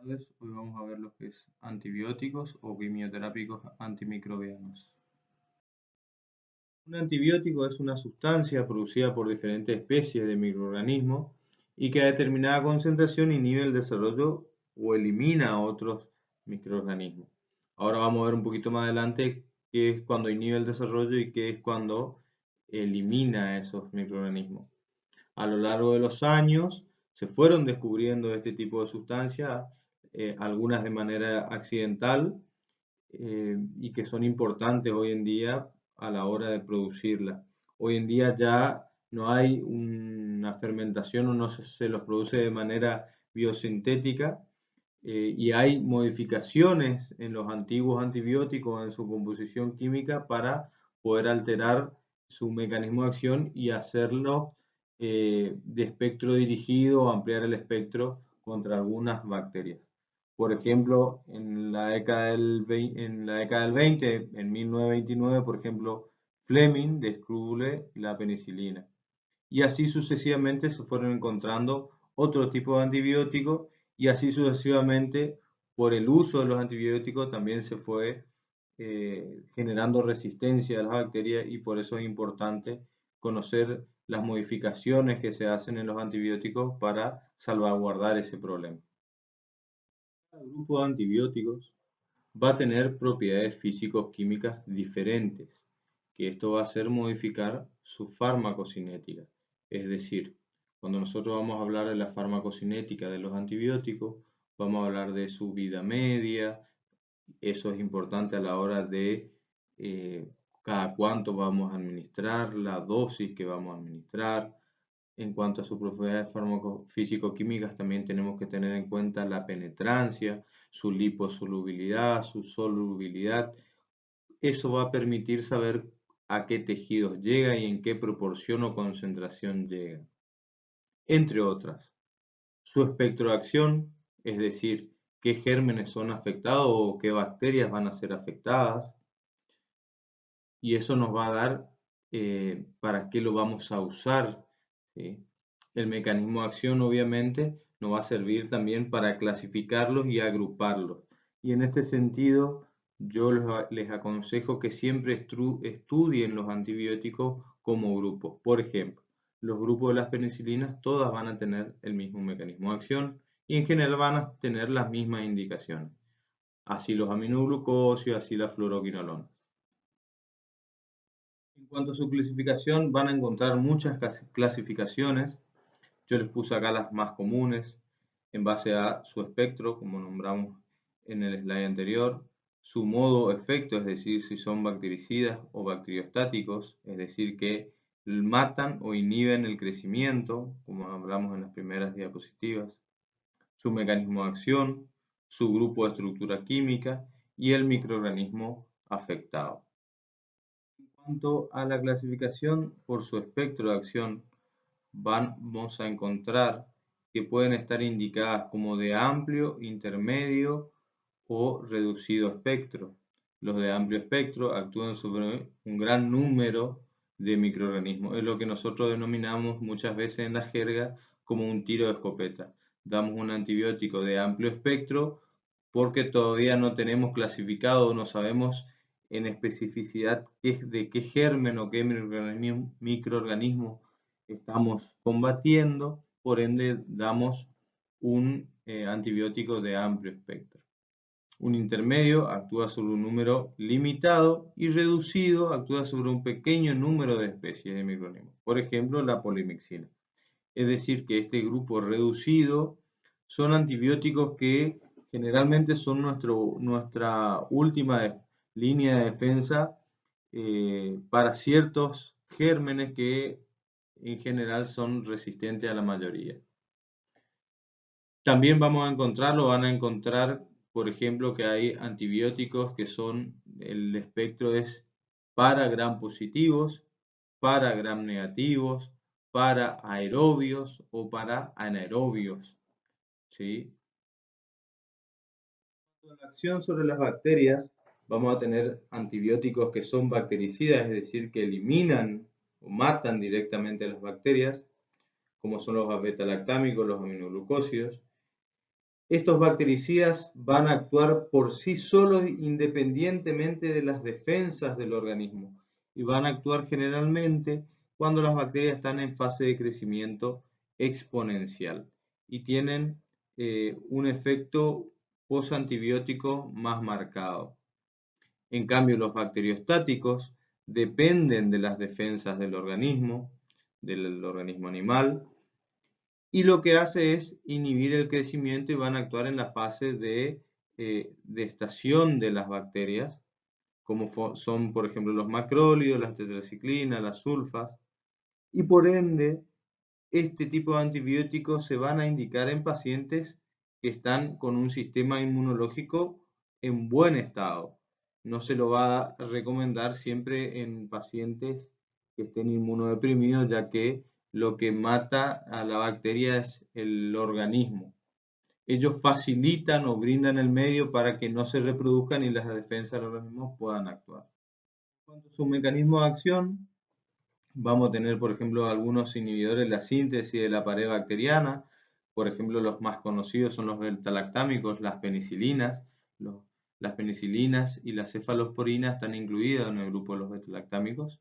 Hoy vamos a ver lo que es antibióticos o quimioterápicos antimicrobianos. Un antibiótico es una sustancia producida por diferentes especies de microorganismos y que a determinada concentración inhibe el desarrollo o elimina a otros microorganismos. Ahora vamos a ver un poquito más adelante qué es cuando inhibe el desarrollo y qué es cuando elimina a esos microorganismos. A lo largo de los años se fueron descubriendo este tipo de sustancias, algunas de manera accidental y que son importantes hoy en día a la hora de producirla. Hoy en día ya no hay una fermentación o no se los produce de manera biosintética y hay modificaciones en los antiguos antibióticos en su composición química para poder alterar su mecanismo de acción y hacerlo de espectro dirigido o ampliar el espectro contra algunas bacterias. Por ejemplo, en la década del 20, en 1929, por ejemplo, Fleming descubre la penicilina. Y así sucesivamente se fueron encontrando otro tipo de antibióticos y así sucesivamente por el uso de los antibióticos también se fue generando resistencia a las bacterias y por eso es importante conocer las modificaciones que se hacen en los antibióticos para salvaguardar ese problema. Cada grupo de antibióticos va a tener propiedades físico-químicas diferentes, que esto va a hacer modificar su farmacocinética. Es decir, cuando nosotros vamos a hablar de la farmacocinética de los antibióticos, vamos a hablar de su vida media, eso es importante a la hora de cada cuánto vamos a administrar, la dosis que vamos a administrar. En cuanto a sus propiedades físico-químicas, también tenemos que tener en cuenta la penetrancia, su liposolubilidad, su solubilidad. Eso va a permitir saber a qué tejidos llega y en qué proporción o concentración llega, entre otras. Su espectro de acción, es decir, qué gérmenes son afectados o qué bacterias van a ser afectadas, y eso nos va a dar para qué lo vamos a usar, ¿sí? El mecanismo de acción obviamente nos va a servir también para clasificarlos y agruparlos. Y en este sentido yo les aconsejo que siempre estudien los antibióticos como grupos. Por ejemplo, los grupos de las penicilinas todas van a tener el mismo mecanismo de acción y en general van a tener las mismas indicaciones. Así los aminoglucósidos, así la fluoroquinolona. En cuanto a su clasificación, van a encontrar muchas clasificaciones. Yo les puse acá las más comunes en base a su espectro, como nombramos en el slide anterior, su modo efecto, es decir, si son bactericidas o bacteriostáticos, es decir, que matan o inhiben el crecimiento, como hablamos en las primeras diapositivas, su mecanismo de acción, su grupo de estructura química y el microorganismo afectado. En cuanto a la clasificación por su espectro de acción, vamos a encontrar que pueden estar indicadas como de amplio, intermedio o reducido espectro. Los de amplio espectro actúan sobre un gran número de microorganismos. Es lo que nosotros denominamos muchas veces en la jerga como un tiro de escopeta. Damos un antibiótico de amplio espectro porque todavía no tenemos clasificado, no sabemos en especificidad de qué germen o qué microorganismo estamos combatiendo, por ende damos un antibiótico de amplio espectro. Un intermedio actúa sobre un número limitado y reducido actúa sobre un pequeño número de especies de microorganismos. Por ejemplo, la polimixina. Es decir, que este grupo reducido son antibióticos que generalmente son nuestra última línea de defensa para ciertos gérmenes que en general son resistentes a la mayoría. También van a encontrar, por ejemplo, que hay antibióticos que son, el espectro es para gram positivos, para gram negativos, para aerobios o para anaerobios, ¿sí? En la acción sobre las bacterias, vamos a tener antibióticos que son bactericidas, es decir, que eliminan o matan directamente a las bacterias, como son los beta-lactámicos, los aminoglucósidos. Estos bactericidas van a actuar por sí solos independientemente de las defensas del organismo y van a actuar generalmente cuando las bacterias están en fase de crecimiento exponencial y tienen un efecto posantibiótico más marcado. En cambio, los bacteriostáticos dependen de las defensas del organismo animal, y lo que hace es inhibir el crecimiento y van a actuar en la fase de estación de las bacterias, como son, por ejemplo, los macrólidos, las tetraciclinas, las sulfas, y por ende, este tipo de antibióticos se van a indicar en pacientes que están con un sistema inmunológico en buen estado. No se lo va a recomendar siempre en pacientes que estén inmunodeprimidos, ya que lo que mata a la bacteria es el organismo. Ellos facilitan o brindan el medio para que no se reproduzcan y las defensas del organismo puedan actuar. En cuanto a su mecanismo de acción, vamos a tener, por ejemplo, algunos inhibidores de la síntesis de la pared bacteriana. Por ejemplo, los más conocidos son los beta-lactámicos, las penicilinas. Las penicilinas y las cefalosporinas están incluidas en el grupo de los beta-lactámicos.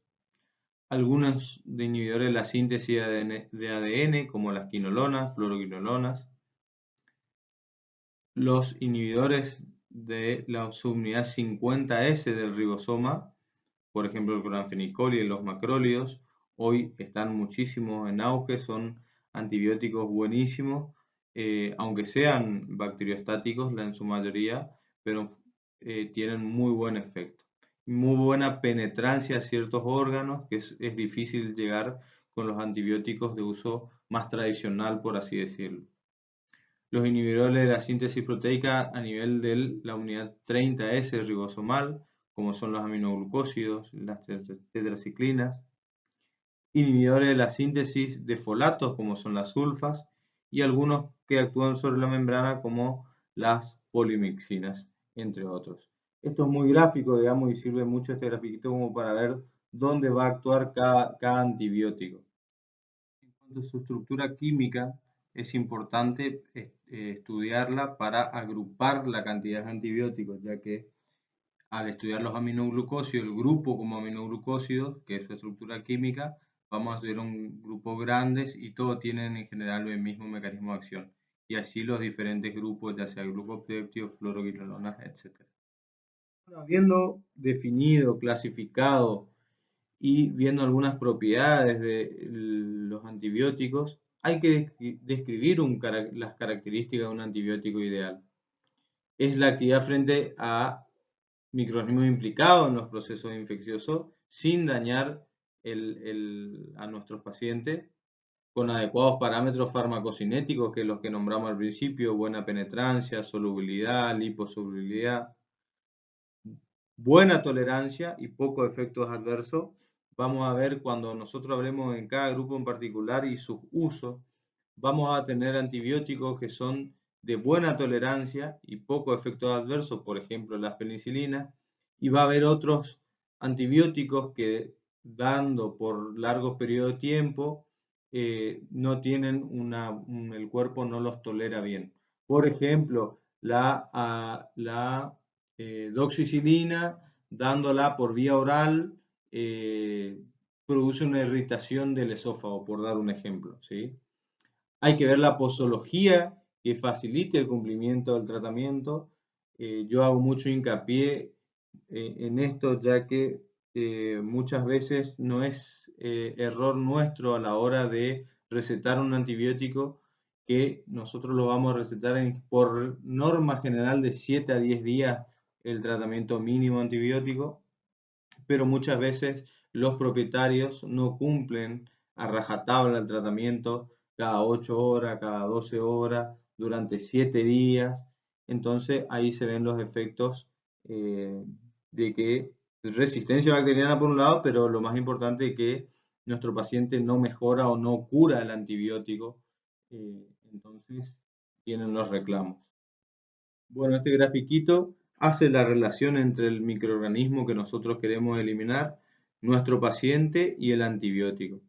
Algunos de inhibidores de la síntesis de ADN, como las quinolonas, fluoroquinolonas. Los inhibidores de la subunidad 50S del ribosoma, por ejemplo el cloranfenicol y los macrólidos, hoy están muchísimo en auge, son antibióticos buenísimos, aunque sean bacteriostáticos en su mayoría, pero tienen muy buen efecto. Muy buena penetrancia a ciertos órganos, que es difícil llegar con los antibióticos de uso más tradicional, por así decirlo. Los inhibidores de la síntesis proteica a nivel de la unidad 30S ribosomal, como son los aminoglucósidos, las tetraciclinas, inhibidores de la síntesis de folatos, como son las sulfas, y algunos que actúan sobre la membrana, como las polimixinas, entre otros. Esto es muy gráfico, digamos, y sirve mucho este grafiquito como para ver dónde va a actuar cada antibiótico. En cuanto a su estructura química, es importante estudiarla para agrupar la cantidad de antibióticos, ya que al estudiar los aminoglucósidos, el grupo como aminoglucósidos, que es su estructura química, vamos a ver un grupo grandes y todos tienen en general el mismo mecanismo de acción. Y así los diferentes grupos, ya sea glucopéptidos, fluoroquinolonas, etc. Bueno, habiendo definido, clasificado y viendo algunas propiedades de los antibióticos, hay que describir las características de un antibiótico ideal. Es la actividad frente a microorganismos implicados en los procesos infecciosos sin dañar a nuestros pacientes, con adecuados parámetros farmacocinéticos, que los que nombramos al principio: buena penetrancia, solubilidad, liposolubilidad, buena tolerancia y pocos efectos adversos. Vamos a ver, cuando nosotros hablemos en cada grupo en particular y sus usos, vamos a tener antibióticos que son de buena tolerancia y poco efectos adversos, por ejemplo las penicilinas, y va a haber otros antibióticos que, dando por largos periodos de tiempo, no tienen el cuerpo no los tolera bien. Por ejemplo, la doxicilina, dándola por vía oral, produce una irritación del esófago, por dar un ejemplo, ¿sí? Hay que ver la posología que facilite el cumplimiento del tratamiento. Yo hago mucho hincapié en esto, ya que muchas veces no es error nuestro a la hora de recetar un antibiótico, que nosotros lo vamos a recetar por norma general de 7 a 10 días el tratamiento mínimo antibiótico, pero muchas veces los propietarios no cumplen a rajatabla el tratamiento cada 8 horas, cada 12 horas, durante 7 días. Entonces ahí se ven los efectos de que resistencia bacteriana por un lado, pero lo más importante es que nuestro paciente no mejora o no cura el antibiótico. Entonces vienen los reclamos. Bueno, este grafiquito hace la relación entre el microorganismo que nosotros queremos eliminar, nuestro paciente y el antibiótico.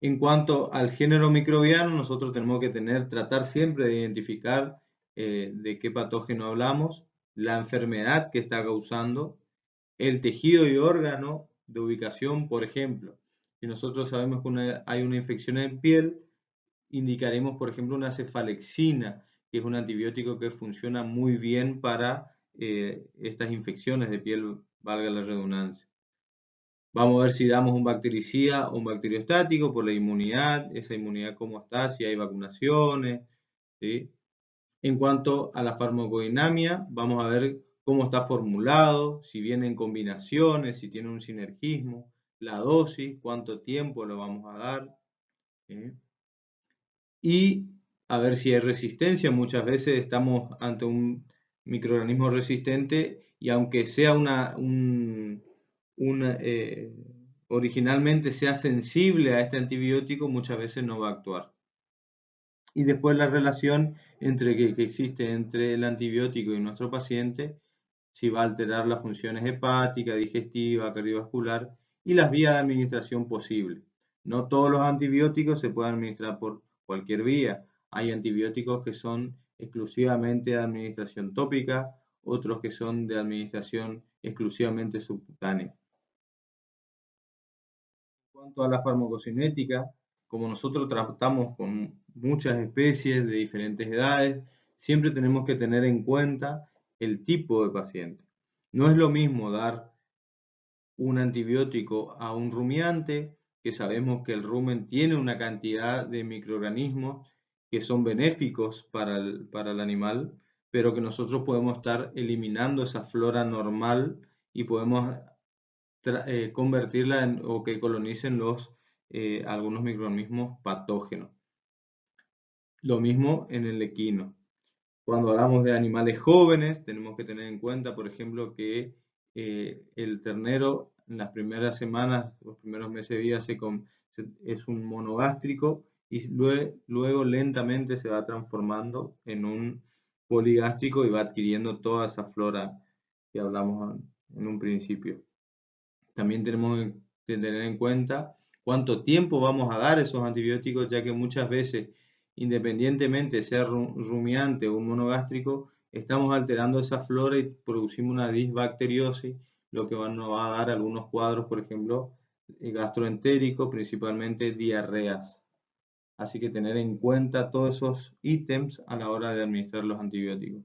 En cuanto al género microbiano, nosotros tenemos que tratar siempre de identificar de qué patógeno hablamos, la enfermedad que está causando, el tejido y órgano de ubicación, por ejemplo. Si nosotros sabemos que hay una infección en piel, indicaremos, por ejemplo, una cefalexina, que es un antibiótico que funciona muy bien para estas infecciones de piel, valga la redundancia. Vamos a ver si damos un bactericida o un bacteriostático por la inmunidad, esa inmunidad cómo está, si hay vacunaciones, ¿sí? En cuanto a la farmacodinamia, vamos a ver cómo está formulado, si viene en combinaciones, si tiene un sinergismo, la dosis, cuánto tiempo lo vamos a dar, ¿sí? Y a ver si hay resistencia. Muchas veces estamos ante un microorganismo resistente y aunque sea originalmente sea sensible a este antibiótico, muchas veces no va a actuar. Y después la relación que existe entre el antibiótico y nuestro paciente, si va a alterar las funciones hepática, digestiva, cardiovascular y las vías de administración posibles. No todos los antibióticos se pueden administrar por cualquier vía. Hay antibióticos que son exclusivamente de administración tópica, otros que son de administración exclusivamente subcutánea. En cuanto a la farmacocinética, como nosotros tratamos con muchas especies de diferentes edades, siempre tenemos que tener en cuenta el tipo de paciente. No es lo mismo dar un antibiótico a un rumiante, que sabemos que el rumen tiene una cantidad de microorganismos que son benéficos para el animal, pero que nosotros podemos estar eliminando esa flora normal y podemos convertirla o que colonicen algunos microorganismos patógenos. Lo mismo en el equino. Cuando hablamos de animales jóvenes, tenemos que tener en cuenta, por ejemplo, que el ternero en las primeras semanas, los primeros meses de vida, es un monogástrico y luego lentamente se va transformando en un poligástrico y va adquiriendo toda esa flora que hablamos en un principio. También tenemos que tener en cuenta cuánto tiempo vamos a dar esos antibióticos, ya que muchas veces, independientemente sea rumiante o un monogástrico, estamos alterando esa flora y producimos una disbacteriosis, lo que nos va a dar algunos cuadros, por ejemplo, gastroentéricos, principalmente diarreas. Así que tener en cuenta todos esos ítems a la hora de administrar los antibióticos.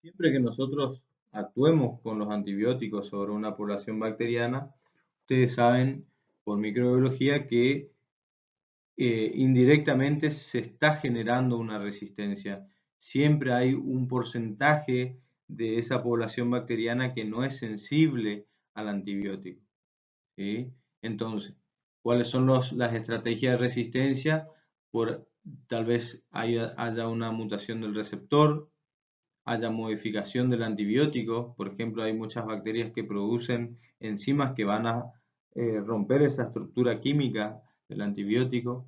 Siempre que nosotros actuemos con los antibióticos sobre una población bacteriana, ustedes saben por microbiología que indirectamente se está generando una resistencia. Siempre hay un porcentaje de esa población bacteriana que no es sensible al antibiótico, ¿sí? Entonces, ¿cuáles son las estrategias de resistencia? Tal vez haya una mutación del receptor, haya modificación del antibiótico. Por ejemplo, hay muchas bacterias que producen enzimas que van a romper esa estructura química del antibiótico.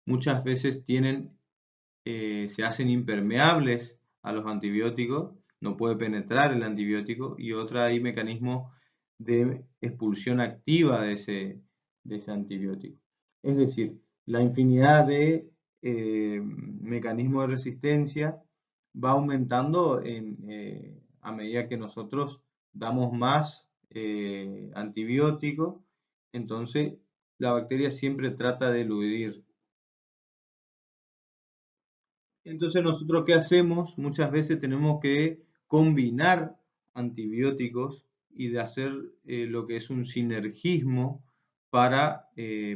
Muchas veces se hacen impermeables a los antibióticos, no puede penetrar el antibiótico, y hay mecanismos de expulsión activa de ese antibiótico. Es decir, la infinidad de mecanismos de resistencia va aumentando a medida que nosotros damos más antibióticos, entonces la bacteria siempre trata de eludir. Entonces nosotros ¿qué hacemos? Muchas veces tenemos que combinar antibióticos y de hacer lo que es un sinergismo para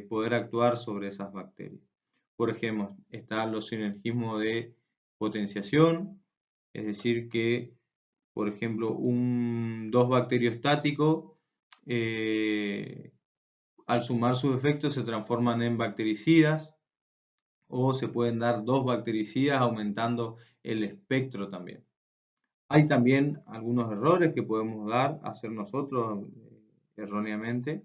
poder actuar sobre esas bacterias. Por ejemplo, están los sinergismos de potenciación, es decir que, por ejemplo, un 2 bacteriostático, al sumar sus efectos se transforman en bactericidas, o se pueden dar 2 bactericidas aumentando el espectro también. Hay también algunos errores que podemos hacer nosotros erróneamente.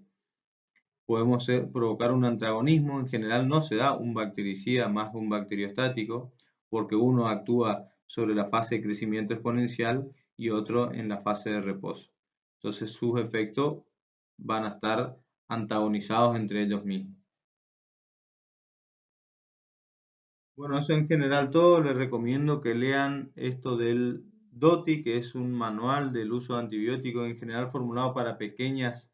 Podemos provocar un antagonismo. En general no se da un bactericida más un bacteriostático, porque uno actúa sobre la fase de crecimiento exponencial y otro en la fase de reposo. Entonces sus efectos van a estar antagonizados entre ellos mismos. Bueno, eso en general todo. Les recomiendo que lean esto del DOTI, que es un manual del uso de antibióticos en general formulado para pequeñas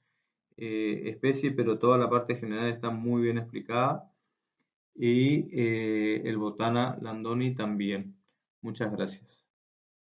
especies, pero toda la parte general está muy bien explicada. Y el Botana Landoni también. Muchas gracias.